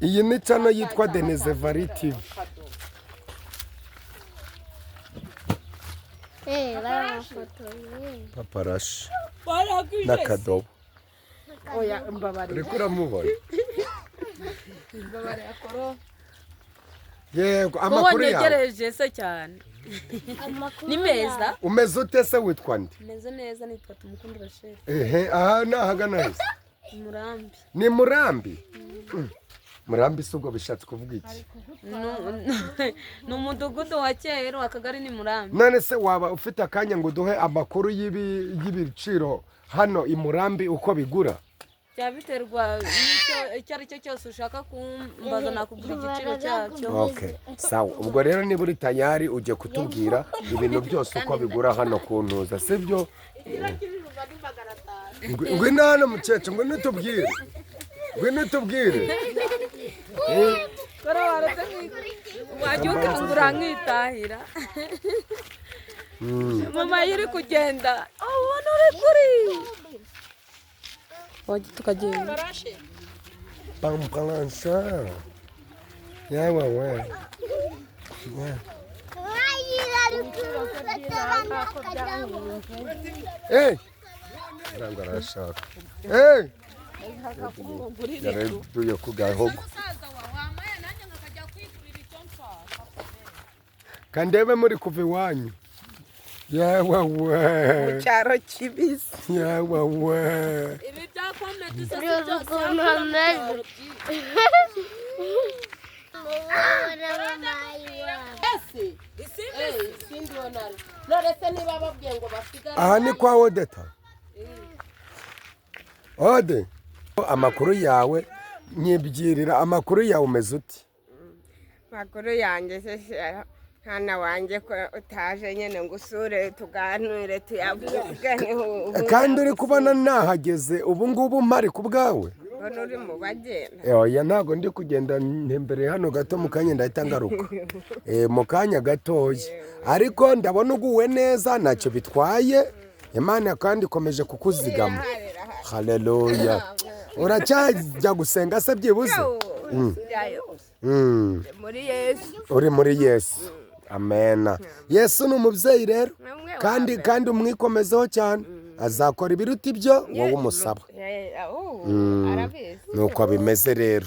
iyi ni channel yitwa Ndebera TV. Paparashi n'akadobo. Oya mbabare. Uriko uramubona? Mbabare akoro. Yego amakuru yawe. Negereje se cyane. Ni meza. Umeze ute se witwa nde? Meze neza nitwa Tumukundira Chef. Aha nahagana hese. Murambi. Ni Murambi. Murambi subwo bishatse kuvuga iki? No mudugudu wa Cyero akagari ni Murambi. None se waba ufite akanya ngo duhe amakuru y'ibiciro hano i Murambi uko bigura? Byabiterwa icyo ari cyo cyose ushaka kumbaza nakubwira igiciro cyacyo. Okay. Sawa. Ubwo rero niba uri tayari uje kutubwira ibintu byose uko bigura hano kuntuza, sibyo? Ngwino hano mucece, ngwino tubwire. Ngwino tubwire. Wajuka ngura nkitahira. Mama yiri kugenda. Ubona uri kuri. Waje tukagenda. Pampalansa. Yawa we. Hey. Rangarashaka. Hey. Duye kugahogo. Kandebe muri kuva iwanyu. Yawa we. Mucyaro kibisi. Yawa we. Ibi byakomeye aha ni kwa Odeta. Ode. Amakuru yawe nyibyirira amakuru yawe umeze uti? Makuru yanjye se hana wanje ko utaje nyene ngusure tuganire tuyavuge. Kandi uri kubona nahageze ubu ngubu mpari ku bwawe? Bona uri mu bagenda. Oya ntago ndi kugenda ntembere hano gato mukanya ndahita ngaruka. Mu kanya gatoya. Ariko ndabona uguwe neza ntacyo bitwaye. Imana kandi ikomeje kukuzigama. Haleluya. Uracyajya gusenga se byibuze? Muri Yesu. Uri muri Yesu. Amen. Yesu ni umubyeyi rero. Kandi umwikomezeho cyane. Azakora ibiruta ibyo wowe umusaba. Nuko bimeze rero.